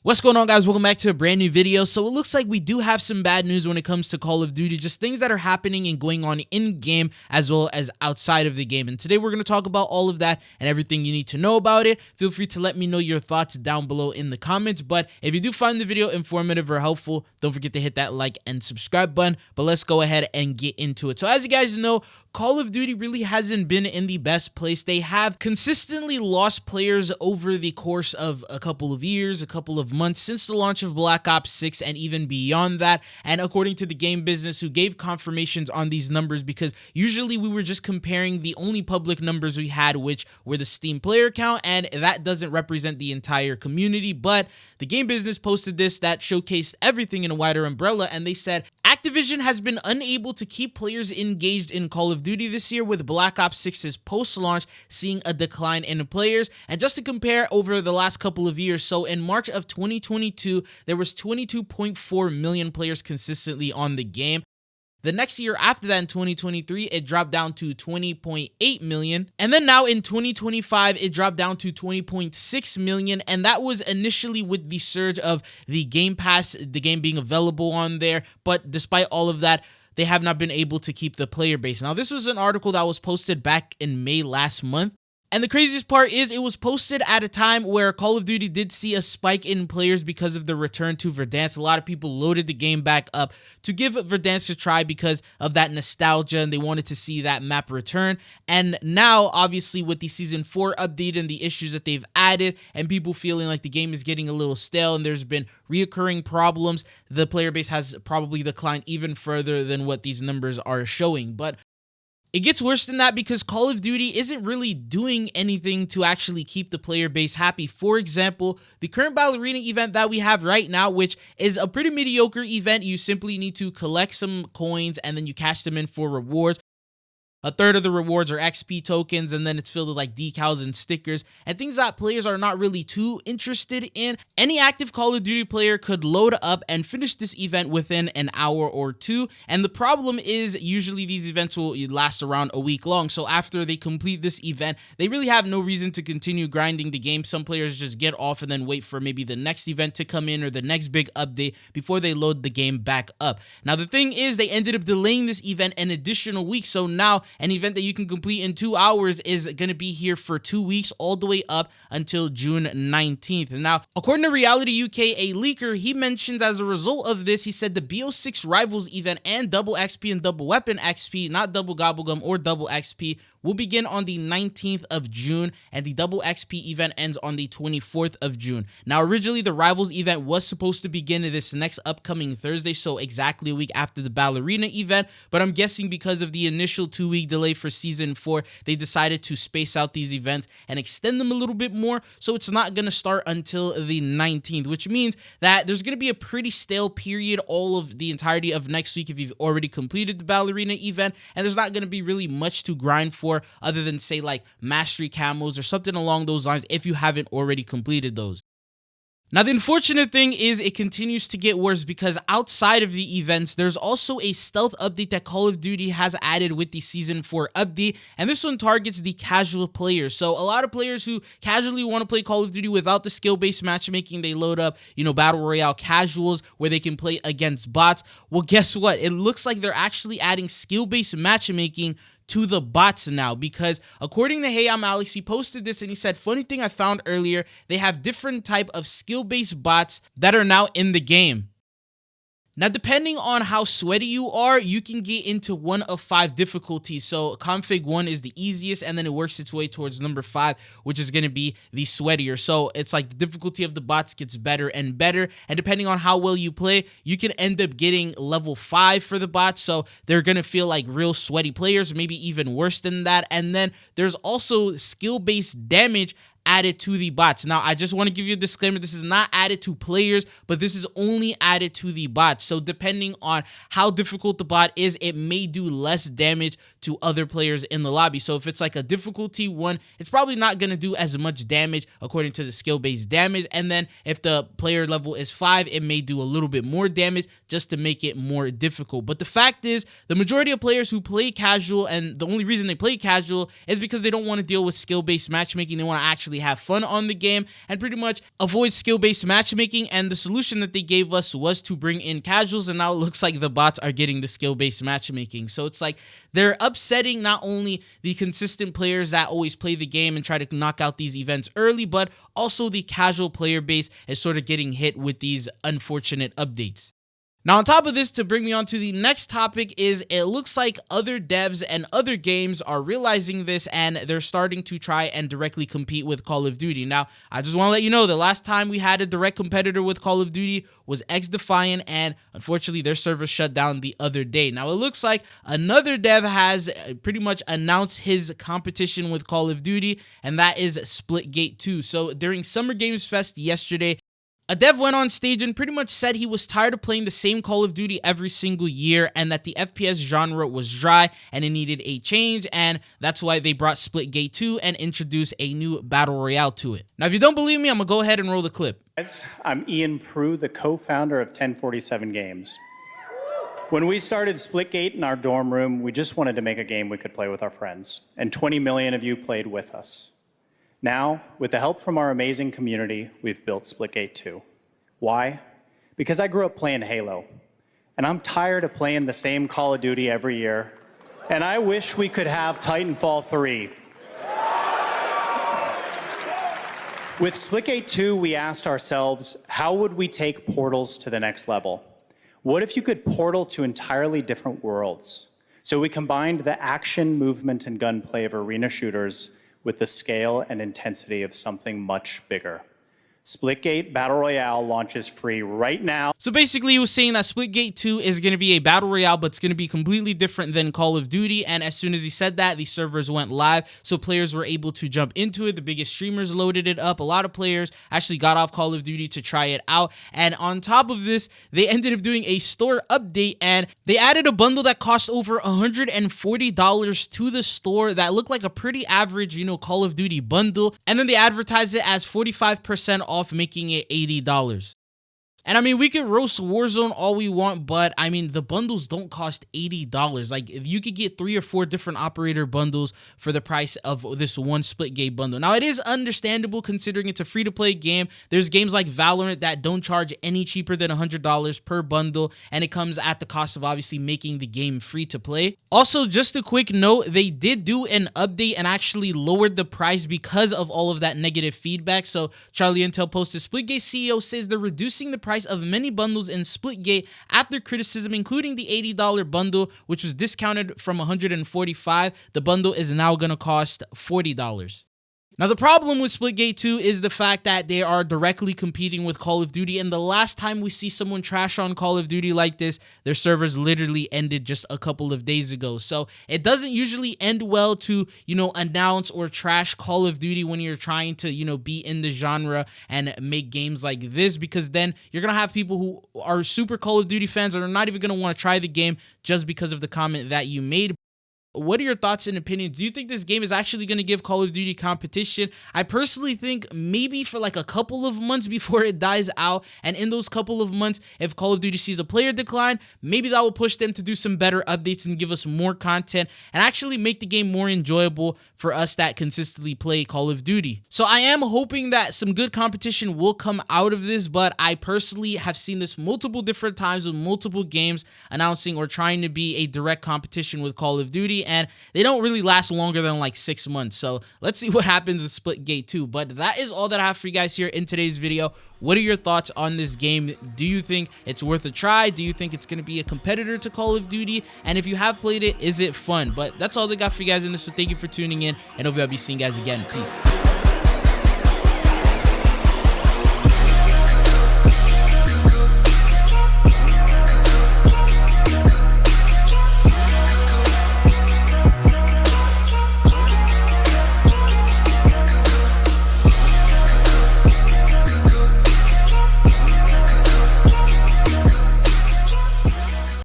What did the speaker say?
What's going on, guys? Welcome back to a brand new video. So it looks like we do have some bad news when it comes to Call of Duty, just things that are happening and going on in game as well as outside of the game. And today we're going to talk about all of that and everything you need to know about it. Feel free to let me know your thoughts down below in the comments. But if you do find the video informative or helpful, don't forget to hit that like and subscribe button. But let's go ahead and get into it. So as you guys know, Call of Duty really hasn't been in the best place. They have consistently lost players over the course of a couple of years, a couple of months since the launch of Black Ops 6 and even beyond that. And according to the game business, who gave confirmations on these numbers, because usually we were just comparing the only public numbers we had, which were the Steam player count, and that doesn't represent the entire community. But the game business posted this that showcased everything in a wider umbrella, and they said Activision has been unable to keep players engaged in Call of Duty this year, with Black Ops 6's post-launch seeing a decline in players. And just to compare over the last couple of years, so in March of 2022, there was 22.4 million players consistently on the game. The next year after that, in 2023, it dropped down to 20.8 million. And then now in 2025, it dropped down to 20.6 million. And that was initially with the surge of the Game Pass, the game being available on there. But despite all of that, they have not been able to keep the player base. Now, this was an article that was posted back in May last month. And the craziest part is it was posted at a time where Call of Duty did see a spike in players because of the return to Verdansk. A lot of people loaded the game back up to give Verdansk a try because of that nostalgia, and they wanted to see that map return. And now, obviously, with the Season 4 update and the issues that they've added, and people feeling like the game is getting a little stale and there's been reoccurring problems, the player base has probably declined even further than what these numbers are showing. But it gets worse than that, because Call of Duty isn't really doing anything to actually keep the player base happy. For example, the current Ballerina event that we have right now, which is a pretty mediocre event. You simply need to collect some coins and then you cash them in for rewards. A third of the rewards are XP tokens, and then it's filled with like decals and stickers and things that players are not really too interested in. Any active Call of Duty player could load up and finish this event within an hour or two. And the problem is usually these events will last around a week long. So after they complete this event, they really have no reason to continue grinding the game. Some players just get off and then wait for maybe the next event to come in or the next big update before they load the game back up. Now, the thing is, they ended up delaying this event an additional week. So now an event that you can complete in 2 hours is going to be here for 2 weeks, all the way up until June 19th. Now, according to Reality UK, a leaker, he mentions as a result of this, he said the BO6 Rivals event and double XP and double weapon XP, not double gobblegum or double XP, will begin on the 19th of June, and the double XP event ends on the 24th of June. Now, originally, the Rivals event was supposed to begin this next upcoming Thursday, so exactly a week after the Ballerina event, but I'm guessing because of the initial 2-week delay for Season 4, they decided to space out these events and extend them a little bit more, so it's not going to start until the 19th, which means that there's going to be a pretty stale period all of the entirety of next week if you've already completed the Ballerina event, and there's not going to be really much to grind for other than, say, like mastery camos or something along those lines if you haven't already completed those. Now, the unfortunate thing is it continues to get worse, because outside of the events, there's also a stealth update that Call of Duty has added with the Season 4 update, and this one targets the casual players. So a lot of players who casually want to play Call of Duty without the skill-based matchmaking, they load up, Battle Royale casuals where they can play against bots. Well, guess what? It looks like they're actually adding skill-based matchmaking to the bots now, because according to Hey I'm Alex, he posted this and he said, funny thing I found earlier, they have different type of skill-based bots that are now in the game. Now, depending on how sweaty you are, you can get into one of 5 difficulties. So config 1 is the easiest, and then it works its way towards number 5, which is going to be the sweatier. So it's like the difficulty of the bots gets better and better, and depending on how well you play, you can end up getting level 5 for the bots. So they're going to feel like real sweaty players, maybe even worse than that. And then there's also skill-based damage added to the bots. Now, I just want to give you a disclaimer. This is not added to players, but this is only added to the bots. So depending on how difficult the bot is, it may do less damage to other players in the lobby. So if it's like a difficulty 1, it's probably not going to do as much damage according to the skill-based damage. And then if the player level is 5, it may do a little bit more damage just to make it more difficult. But the fact is, the majority of players who play casual, and the only reason they play casual is because they don't want to deal with skill-based matchmaking. They want to actually actually have fun on the game and pretty much avoid skill-based matchmaking. And the solution that they gave us was to bring in casuals, and now it looks like the bots are getting the skill-based matchmaking. So it's like they're upsetting not only the consistent players that always play the game and try to knock out these events early, but also the casual player base is sort of getting hit with these unfortunate updates. Now, on top of this, to bring me on to the next topic, is it looks like other devs and other games are realizing this, and they're starting to try and directly compete with Call of Duty. Now, I just want to let you know the last time we had a direct competitor with Call of Duty was XDefiant, and unfortunately their server shut down the other day. Now, it looks like another dev has pretty much announced his competition with Call of Duty, and that is Splitgate 2. So during Summer Games Fest yesterday, a dev went on stage and pretty much said he was tired of playing the same Call of Duty every single year, and that the FPS genre was dry and it needed a change, and that's why they brought Splitgate 2 and introduced a new Battle Royale to it. Now, if you don't believe me, I'm gonna go ahead and roll the clip. Guys, I'm Ian Prue, the co-founder of 1047 Games. When we started Splitgate in our dorm room, we just wanted to make a game we could play with our friends, and 20 million of you played with us. Now, with the help from our amazing community, we've built Splitgate 2. Why? Because I grew up playing Halo, and I'm tired of playing the same Call of Duty every year, and I wish we could have Titanfall 3. With Splitgate 2, we asked ourselves, how would we take portals to the next level? What if you could portal to entirely different worlds? So we combined the action, movement, and gunplay of arena shooters with the scale and intensity of something much bigger. Splitgate Battle Royale launches free right now. So basically, he was saying that Splitgate 2 is going to be a Battle Royale, but it's going to be completely different than Call of Duty. And as soon as he said that, the servers went live, so players were able to jump into it. The biggest streamers loaded it up. A lot of players actually got off Call of Duty to try it out. And on top of this, they ended up doing a store update, and they added a bundle that cost over $140 to the store that looked like a pretty average, Call of Duty bundle. And then they advertised it as 45% off, making it $80. And I mean, we could roast Warzone all we want, but I mean, the bundles don't cost $80. Like, if you could get 3 or 4 different operator bundles for the price of this one Splitgate bundle. Now, it is understandable considering it's a free-to-play game. There's games like Valorant that don't charge any cheaper than $100 per bundle, and it comes at the cost of obviously making the game free to play. Also, just a quick note, they did do an update and actually lowered the price because of all of that negative feedback. So Charlie Intel posted, Splitgate CEO says they're reducing the price of many bundles in Splitgate after criticism, including the $80 bundle, which was discounted from $145. The bundle is now going to cost $40. Now, the problem with Splitgate 2 is the fact that they are directly competing with Call of Duty, and the last time we see someone trash on Call of Duty like this, their servers literally ended just a couple of days ago. So it doesn't usually end well to, announce or trash Call of Duty when you're trying to, be in the genre and make games like this, because then you're going to have people who are super Call of Duty fans and are not even going to want to try the game just because of the comment that you made. What are your thoughts and opinions? Do you think this game is actually going to give Call of Duty competition? I personally think maybe for like a couple of months before it dies out. And in those couple of months, if Call of Duty sees a player decline, maybe that will push them to do some better updates and give us more content and actually make the game more enjoyable for us that consistently play Call of Duty. So I am hoping that some good competition will come out of this, but I personally have seen this multiple different times with multiple games announcing or trying to be a direct competition with Call of Duty, and they don't really last longer than like 6 months. So let's see what happens with Splitgate 2. But that is all that I have for you guys here in today's video. What are your thoughts on this game? Do you think it's worth a try? Do you think it's going to be a competitor to Call of Duty? And if you have played it, is it fun? But that's all they got for you guys in this, so thank you for tuning in, and hopefully I'll be seeing you guys again. Peace.